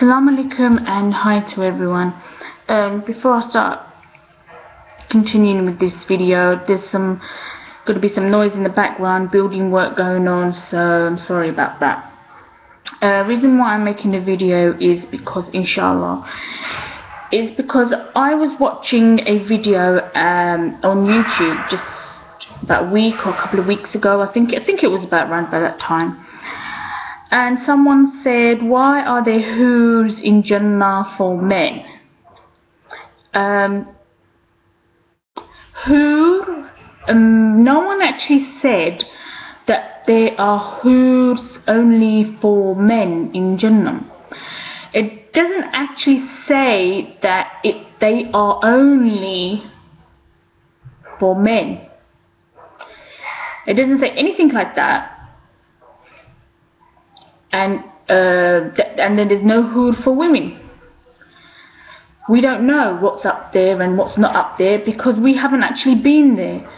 Assalamu alaikum and hi to everyone. Before I start continuing with this video, there's going to be some noise in the background, building work going on, so I'm sorry about that. Reason why I'm making the video is because inshallah I was watching a video on YouTube just about a week or a couple of weeks ago. I think it was about around by that time. And someone said, why are there hoods in Jannah for men? No one actually said that there are hoods only for men in Jannah. It doesn't actually say that they are only for men. It doesn't say anything like that. And then there's no hood for women. We don't know what's up there and what's not up there because we haven't actually been there.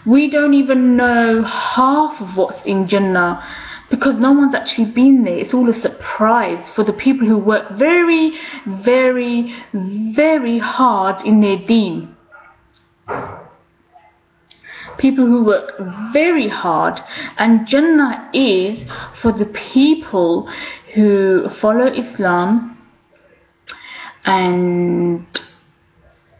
We don't even know half of what's in Jannah because no one's actually been there. It's all a surprise for the people who work very, very, very hard in their deen. People who work very hard, and Jannah is for the people who follow Islam and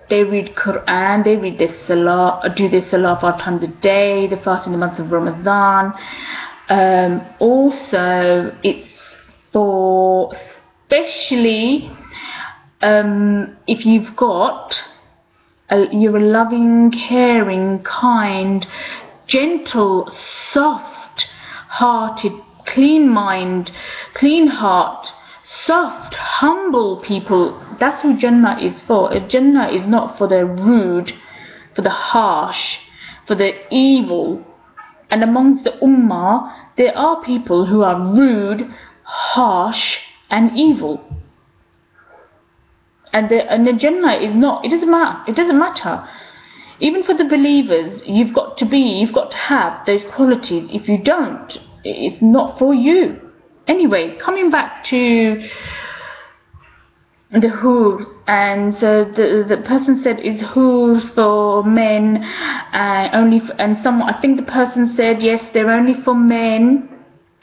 they read Quran, they read their Salah, do their Salah 5 times a day, they fast in the month of Ramadan. Also, it's for especially if you've got you're a loving, caring, kind, gentle, soft-hearted, clean mind, clean heart, soft, humble people. That's who Jannah is for. Jannah is not for the rude, for the harsh, for the evil. And amongst the ummah, there are people who are rude, harsh, and evil. And the Jannah is not, it doesn't matter. Even for the believers, you've got to have those qualities. If you don't, it's not for you. Anyway, coming back to the hoods, and so the person said, is hoods for men only and someone, I think the person said, yes, they're only for men,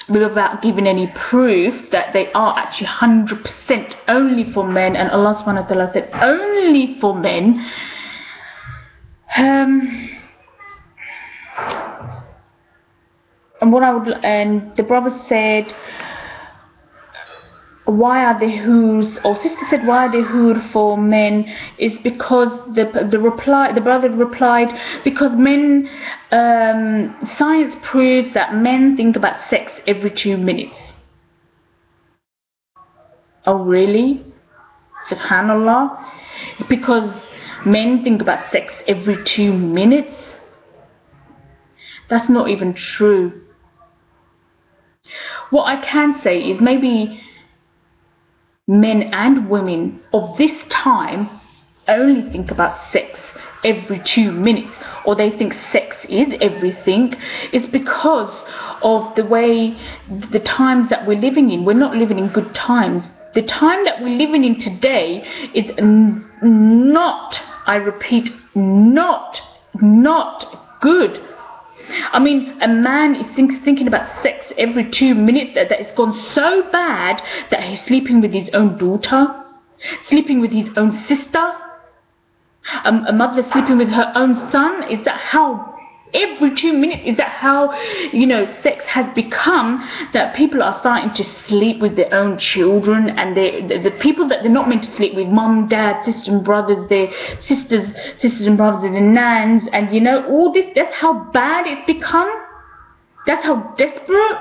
without giving any proof that they are actually 100% only for men, and Allah subhanahu wa ta'ala said only for men. And the brother said, why are the hoods, or sister said, why are the hood for men? Is because the brother replied, because men, science proves that men think about sex every 2 minutes. Oh really? Subhanallah. Because men think about sex every 2 minutes? That's not even true. What I can say is maybe men and women of this time only think about sex every 2 minutes, or they think sex is everything. It's because of the way, the times that we're living in. We're not living in good times. The time that we're living in today is not, I repeat, not good. I mean, a man is thinking about sex every 2 minutes, that it's gone so bad that he's sleeping with his own daughter, sleeping with his own sister, a mother sleeping with her own son. Is that how, every 2 minutes, is that how, sex has become, that people are starting to sleep with their own children, and the people that they're not meant to sleep with, mum, dad, sisters and brothers, their sisters and brothers, and their nans, and all this. That's how bad it's become. That's how desperate.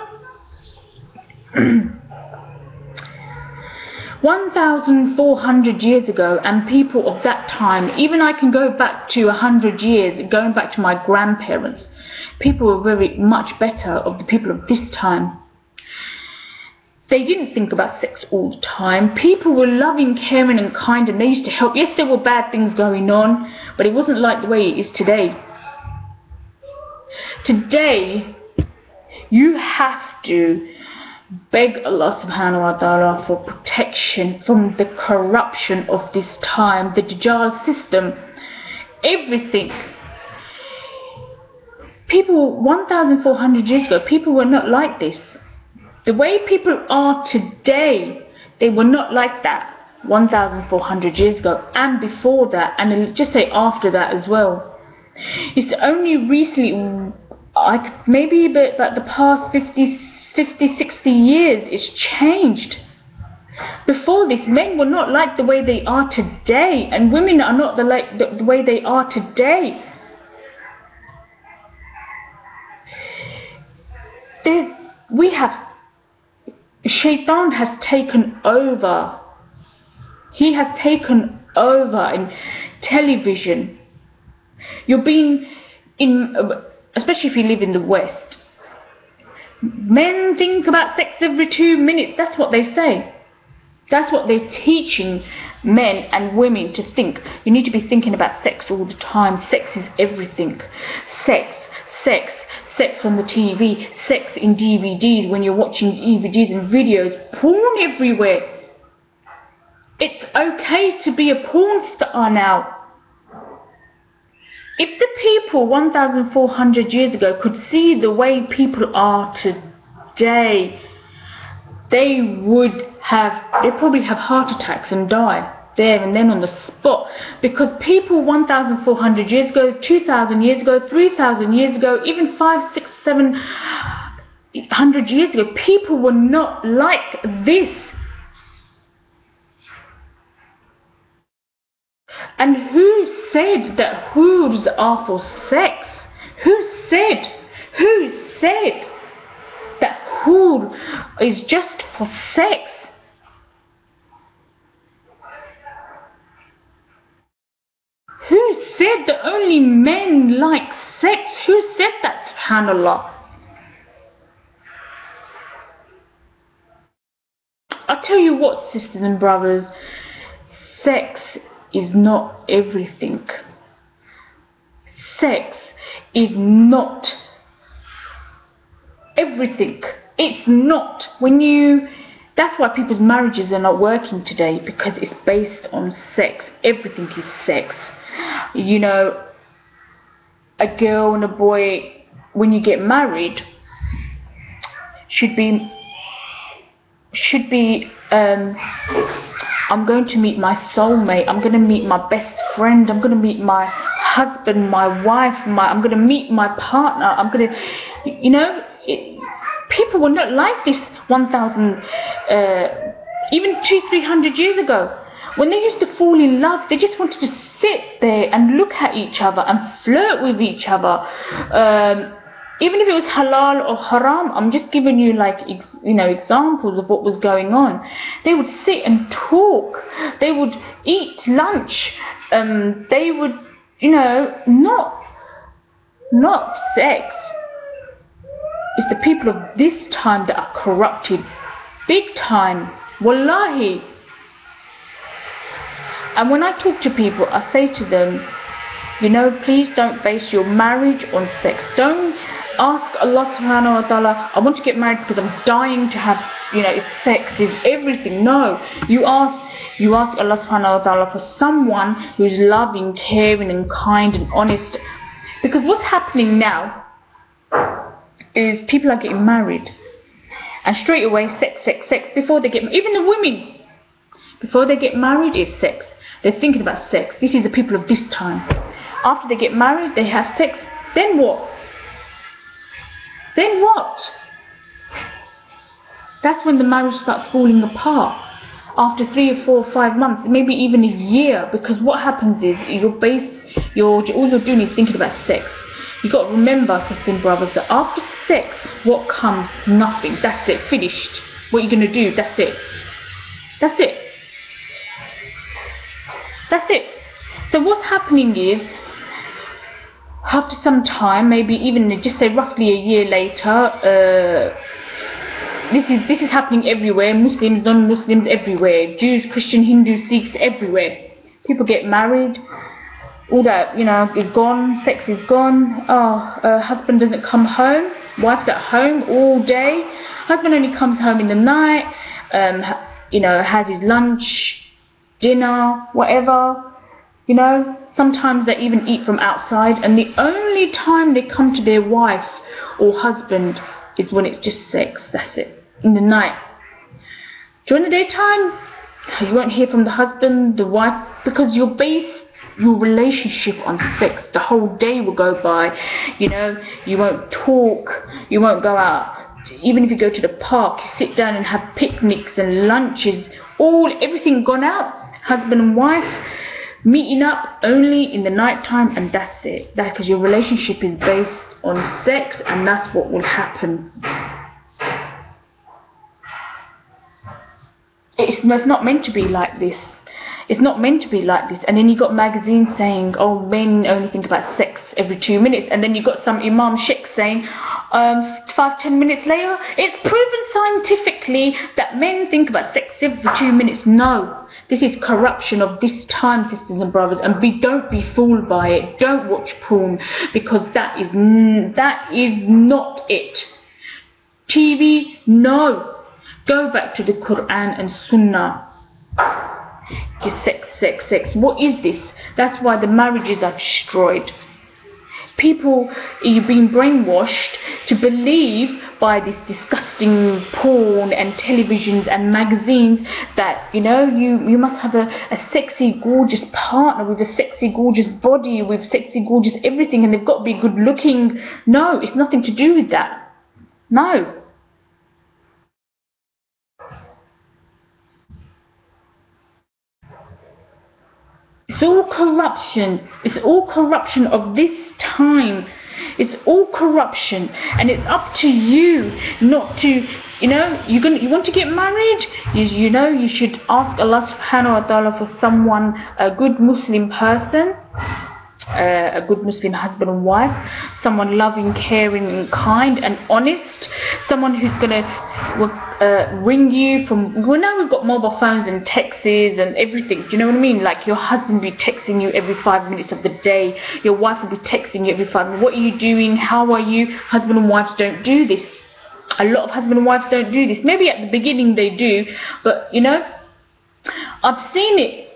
1,400 years ago, and people of that time, even I can go back to 100 years, going back to my grandparents, people were very much better of the people of this time. They didn't think about sex all the time. People were loving, caring and kind, and they used to help. Yes, there were bad things going on, but it wasn't like the way it is today. Today, you have to beg Allah subhanahu wa ta'ala for protection from the corruption of this time, the Dajjal system, everything. People 1,400 years ago, people were not like this. The way people are today, they were not like that 1,400 years ago, and before that, and just say after that as well. It's only recently, maybe about the past 50, 60 years, it's changed. Before this, men were not like the way they are today, and women are not the way they are today. Shaitan has taken over. He has taken over in television. You're being especially if you live in the West. Men think about sex every 2 minutes. That's what they say. That's what they're teaching men and women to think. You need to be thinking about sex all the time. Sex is everything. Sex on the TV, sex in DVDs when you're watching DVDs and videos, porn everywhere. It's okay to be a porn star now. If the people 1,400 years ago could see the way people are today, they'd probably have heart attacks and die there and then on the spot, because people 1,400 years ago, 2,000 years ago, 3,000 years ago, even 500, 600, 700 years ago, people were not like this. And who said that hoods are for sex? Who said that hood is just for sex? Who said that only men like sex? Who said that, subhanallah? I tell you what, sisters and brothers, sex is not everything. Sex is not everything. It's not. That's why people's marriages are not working today, because it's based on sex. Everything is sex. You know, a girl and a boy, when you get married, should be I'm going to meet my soulmate, I'm going to meet my best friend, I'm going to meet my husband, my wife, I'm going to meet my partner, I'm going to, people were not like this 1,000, even 200-300 years ago. When they used to fall in love, they just wanted to sit there and look at each other and flirt with each other. Even if it was halal or haram, I'm just giving you examples of what was going on. They would sit and talk. They would eat lunch. They would, not sex. It's the people of this time that are corrupted, big time. Wallahi. And when I talk to people, I say to them, please don't base your marriage on sex. Don't ask Allah subhanahu wa ta'ala, I want to get married because I'm dying to have, sex is everything. No, you ask Allah subhanahu wa ta'ala for someone who's loving, caring and kind and honest. Because what's happening now is people are getting married and straight away sex before they get married. Even the women, before they get married, is sex. They're thinking about sex. This is the people of this time. After they get married, they have sex. Then what? Then what? That's when the marriage starts falling apart. After 3 or 4 or 5 months, maybe even a year. Because what happens is, all you're doing is thinking about sex. You've got to remember, sisters and brothers, that after sex, what comes? Nothing. That's it. Finished. What are you going to do? That's it. That's it. That's it. So what's happening is, after some time, maybe even just say roughly a year later, this is happening everywhere. Muslims, non-Muslims, everywhere. Jews, Christian, Hindu, Sikhs, everywhere. People get married. All that, is gone. Sex is gone. Husband doesn't come home. Wife's at home all day. Husband only comes home in the night, you know, has his lunch, dinner, whatever, you know. Sometimes they even eat from outside, and the only time they come to their wife or husband is when it's just sex. That's it, in the night. During the daytime, you won't hear from the husband, the wife, because you base your relationship on sex. The whole day will go by, you know. You won't talk, you won't go out. Even if you go to the park, you sit down and have picnics and lunches, everything gone out. Husband and wife meeting up only in the night time, and that's it. That's because your relationship is based on sex, and that's what will happen. It's not meant to be like this. It's not meant to be like this. And then you got magazines saying, oh, men only think about sex every 2 minutes. And then you got some Imam Sheikh saying, 5-10 minutes later, it's proven scientifically that men think about sex every 2 minutes. No, this is corruption of this time, sisters and brothers. And don't be fooled by it. Don't watch porn, because that is not it. TV, no. Go back to the Quran and Sunnah. Sex, sex, sex. What is this? That's why the marriages are destroyed. People, you've been brainwashed to believe by this disgusting porn and televisions and magazines that, you know, you must have a sexy, gorgeous partner with a sexy, gorgeous body, with sexy, gorgeous everything, and they've got to be good looking. No, it's nothing to do with that. No. It's all corruption. It's all corruption of this time. It's all corruption, and it's up to you not to, you know, you want to get married. You know, you should ask Allah Subhanahu wa Taala for someone, a good Muslim person, a good Muslim husband and wife, someone loving, caring, and kind, and honest. Someone who's gonna ring you from. Well, now we've got mobile phones and texts and everything. Do you know what I mean? Like your husband will be texting you every 5 minutes of the day. Your wife will be texting you every 5 minutes. What are you doing? How are you? Husband and wives don't do this. A lot of husband and wives don't do this. Maybe at the beginning they do, but you know, I've seen it.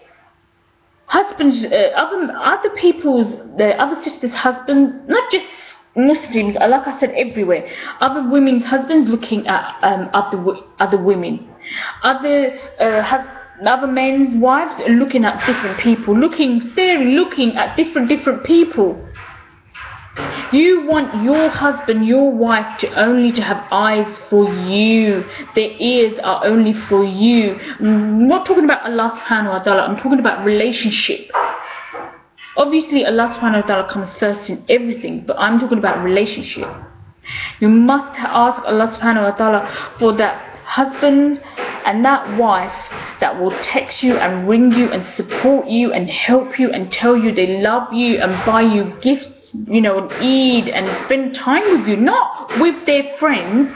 Husbands, other people's, other sisters' husbands, not just Muslims, like I said, everywhere. Other women's husbands looking at other women. Other men's wives looking at different people, staring, looking at different people. You want your husband, your wife to have eyes for you. Their ears are only for you. I'm not talking about Allah Subhanahu wa Taala. I'm talking about relationship. Obviously, Allah Subhanahu wa Taala comes first in everything, but I'm talking about relationship. You must ask Allah Subhanahu wa Taala for that husband and that wife that will text you and ring you and support you and help you and tell you they love you and buy you gifts, you know, and eat and spend time with you, not with their friends.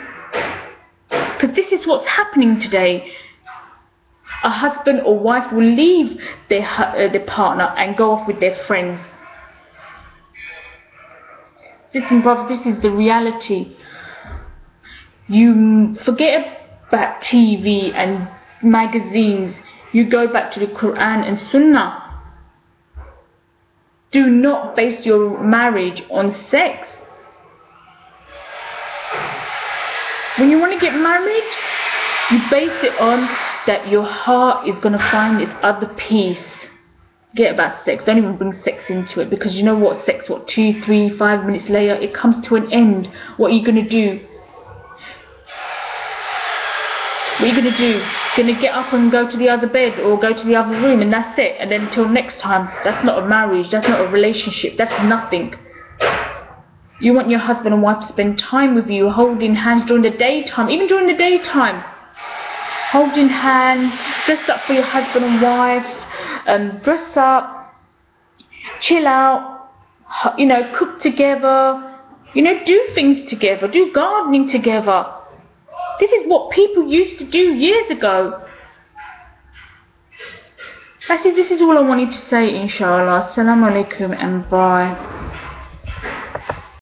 Because this is what's happening today. A husband or wife will leave their partner and go off with their friends. Listen, brother, this is the reality. You forget about TV and magazines. You go back to the Quran and Sunnah. Do not base your marriage on sex. When you want to get married, you base it on that your heart is going to find this other peace. Forget about sex. Don't even bring sex into it, because you know what? Sex, 2, 3, 5 minutes later, it comes to an end. What are you going to do? What are you going to do? You're going to get up and go to the other bed or go to the other room, and that's it. And then until next time. That's not a marriage. That's not a relationship. That's nothing. You want your husband and wife to spend time with you, holding hands during the daytime. Even during the daytime. Holding hands, dress up for your husband and wife, dress up, chill out, you know, cook together, you know, do things together, do gardening together. This is what people used to do years ago. Actually, this is all I wanted to say, inshallah. Assalamu alaikum and bye.